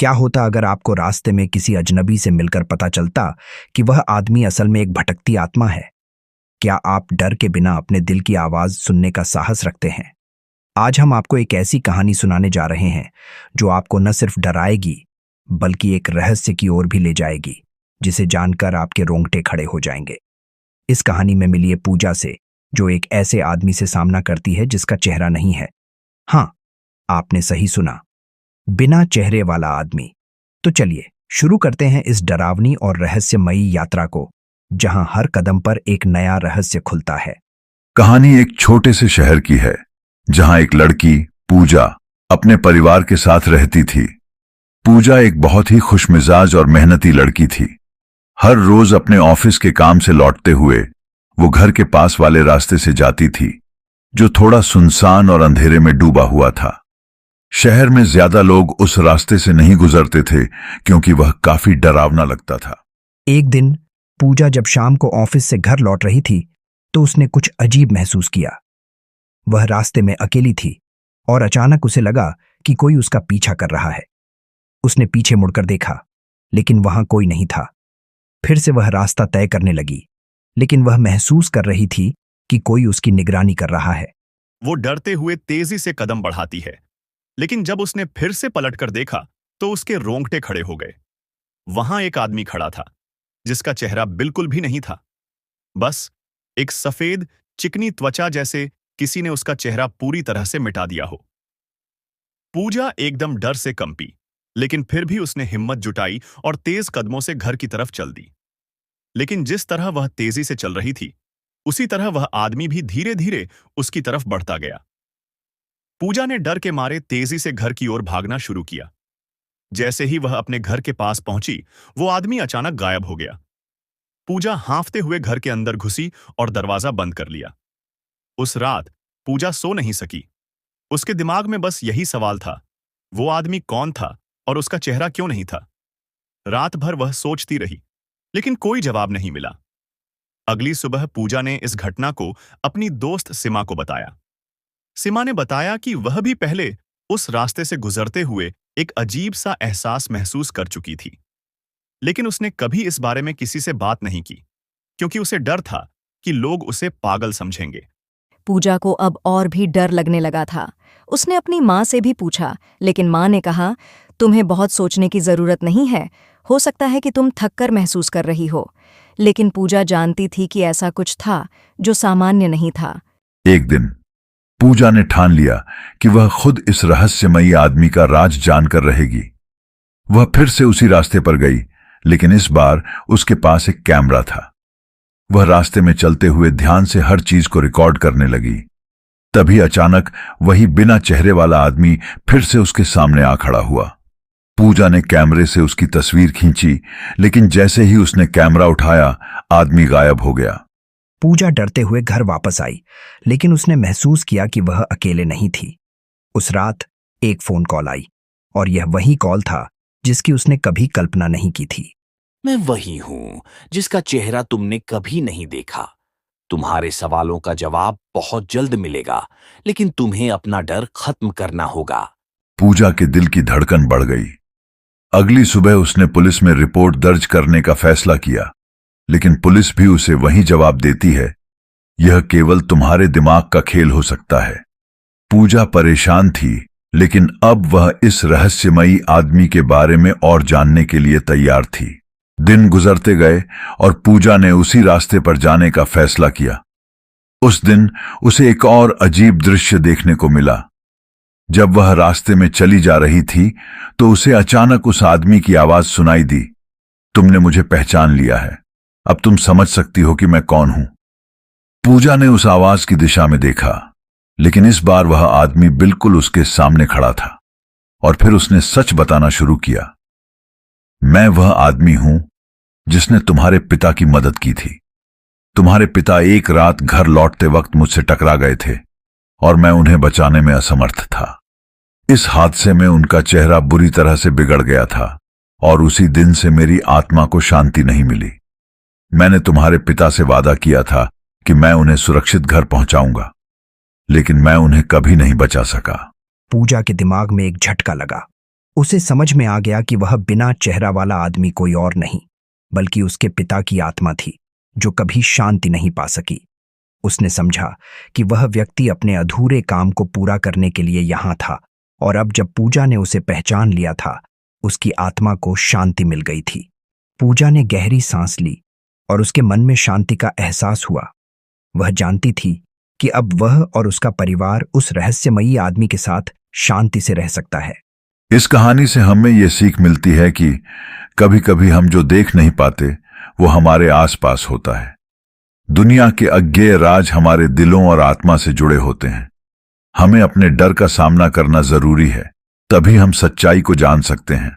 क्या होता अगर आपको रास्ते में किसी अजनबी से मिलकर पता चलता कि वह आदमी असल में एक भटकती आत्मा है? क्या आप डर के बिना अपने दिल की आवाज सुनने का साहस रखते हैं? आज हम आपको एक ऐसी कहानी सुनाने जा रहे हैं जो आपको न सिर्फ डराएगी बल्कि एक रहस्य की ओर भी ले जाएगी, जिसे जानकर आपके रोंगटे खड़े हो जाएंगे। इस कहानी में मिलिए पूजा से, जो एक ऐसे आदमी से सामना करती है जिसका चेहरा नहीं है। हाँ, आपने सही सुना, बिना चेहरे वाला आदमी। तो चलिए शुरू करते हैं इस डरावनी और रहस्यमयी यात्रा को, जहां हर कदम पर एक नया रहस्य खुलता है। कहानी एक छोटे से शहर की है, जहां एक लड़की पूजा अपने परिवार के साथ रहती थी। पूजा एक बहुत ही खुशमिजाज और मेहनती लड़की थी। हर रोज अपने ऑफिस के काम से लौटते हुए वो घर के पास वाले रास्ते से जाती थी, जो थोड़ा सुनसान और अंधेरे में डूबा हुआ था। शहर में ज्यादा लोग उस रास्ते से नहीं गुजरते थे क्योंकि वह काफी डरावना लगता था। एक दिन पूजा जब शाम को ऑफिस से घर लौट रही थी तो उसने कुछ अजीब महसूस किया। वह रास्ते में अकेली थी और अचानक उसे लगा कि कोई उसका पीछा कर रहा है। उसने पीछे मुड़कर देखा, लेकिन वहां कोई नहीं था। फिर से वह रास्ता तय करने लगी, लेकिन वह महसूस कर रही थी कि कोई उसकी निगरानी कर रहा है। वो डरते हुए तेजी से कदम बढ़ाती है, लेकिन जब उसने फिर से पलटकर देखा तो उसके रोंगटे खड़े हो गए। वहां एक आदमी खड़ा था, जिसका चेहरा बिल्कुल भी नहीं था। बस एक सफेद चिकनी त्वचा जैसे किसी ने उसका चेहरा पूरी तरह से मिटा दिया हो। पूजा एकदम डर से कंपी, लेकिन फिर भी उसने हिम्मत जुटाई और तेज कदमों से घर की तरफ चल दी। लेकिन जिस तरह वह तेजी से चल रही थी, उसी तरह वह आदमी भी धीरे धीरे उसकी तरफ बढ़ता गया। पूजा ने डर के मारे तेजी से घर की ओर भागना शुरू किया। जैसे ही वह अपने घर के पास पहुंची, वो आदमी अचानक गायब हो गया। पूजा हांफते हुए घर के अंदर घुसी और दरवाजा बंद कर लिया। उस रात पूजा सो नहीं सकी। उसके दिमाग में बस यही सवाल था, वो आदमी कौन था और उसका चेहरा क्यों नहीं था। रात भर वह सोचती रही, लेकिन कोई जवाब नहीं मिला। अगली सुबह पूजा ने इस घटना को अपनी दोस्त सीमा को बताया। सीमा ने बताया कि वह भी पहले उस रास्ते से गुजरते हुए एक अजीब सा एहसास महसूस कर चुकी थी, लेकिन उसने कभी इस बारे में किसी से बात नहीं की, क्योंकि उसे डर था कि लोग उसे पागल समझेंगे। पूजा को अब और भी डर लगने लगा था। उसने अपनी माँ से भी पूछा, लेकिन माँ ने कहा, तुम्हें बहुत सोचने की जरूरत नहीं है, हो सकता है कि तुम थक कर महसूस कर रही हो। लेकिन पूजा जानती थी कि ऐसा कुछ था जो सामान्य नहीं था। एक दिन पूजा ने ठान लिया कि वह खुद इस रहस्यमयी आदमी का राज जानकर रहेगी। वह फिर से उसी रास्ते पर गई, लेकिन इस बार उसके पास एक कैमरा था। वह रास्ते में चलते हुए ध्यान से हर चीज को रिकॉर्ड करने लगी। तभी अचानक वही बिना चेहरे वाला आदमी फिर से उसके सामने आ खड़ा हुआ। पूजा ने कैमरे से उसकी तस्वीर खींची, लेकिन जैसे ही उसने कैमरा उठाया, आदमी गायब हो गया। पूजा डरते हुए घर वापस आई, लेकिन उसने महसूस किया कि वह अकेले नहीं थी। उस रात एक फोन कॉल आई, और यह वही कॉल था जिसकी उसने कभी कल्पना नहीं की थी। मैं वही हूं जिसका चेहरा तुमने कभी नहीं देखा। तुम्हारे सवालों का जवाब बहुत जल्द मिलेगा, लेकिन तुम्हें अपना डर खत्म करना होगा। पूजा के दिल की धड़कन बढ़ गई। अगली सुबह उसने पुलिस में रिपोर्ट दर्ज करने का फैसला किया, लेकिन पुलिस भी उसे वही जवाब देती है, यह केवल तुम्हारे दिमाग का खेल हो सकता है। पूजा परेशान थी, लेकिन अब वह इस रहस्यमयी आदमी के बारे में और जानने के लिए तैयार थी। दिन गुजरते गए और पूजा ने उसी रास्ते पर जाने का फैसला किया। उस दिन उसे एक और अजीब दृश्य देखने को मिला। जब वह रास्ते में चली जा रही थी तो उसे अचानक उस आदमी की आवाज सुनाई दी, तुमने मुझे पहचान लिया है, अब तुम समझ सकती हो कि मैं कौन हूं। पूजा ने उस आवाज की दिशा में देखा, लेकिन इस बार वह आदमी बिल्कुल उसके सामने खड़ा था। और फिर उसने सच बताना शुरू किया, मैं वह आदमी हूं जिसने तुम्हारे पिता की मदद की थी। तुम्हारे पिता एक रात घर लौटते वक्त मुझसे टकरा गए थे और मैं उन्हें बचाने में असमर्थ था। इस हादसे में उनका चेहरा बुरी तरह से बिगड़ गया था और उसी दिन से मेरी आत्मा को शांति नहीं मिली। मैंने तुम्हारे पिता से वादा किया था कि मैं उन्हें सुरक्षित घर पहुंचाऊंगा, लेकिन मैं उन्हें कभी नहीं बचा सका। पूजा के दिमाग में एक झटका लगा। उसे समझ में आ गया कि वह बिना चेहरा वाला आदमी कोई और नहीं बल्कि उसके पिता की आत्मा थी, जो कभी शांति नहीं पा सकी। उसने समझा कि वह व्यक्ति अपने अधूरे काम को पूरा करने के लिए यहां था, और अब जब पूजा ने उसे पहचान लिया था, उसकी आत्मा को शांति मिल गई थी। पूजा ने गहरी सांस ली और उसके मन में शांति का एहसास हुआ। वह जानती थी कि अब वह और उसका परिवार उस रहस्यमयी आदमी के साथ शांति से रह सकता है। इस कहानी से हमें यह सीख मिलती है कि कभी कभी हम जो देख नहीं पाते वो हमारे आसपास होता है। दुनिया के अज्ञेय राज हमारे दिलों और आत्मा से जुड़े होते हैं। हमें अपने डर का सामना करना जरूरी है, तभी हम सच्चाई को जान सकते हैं।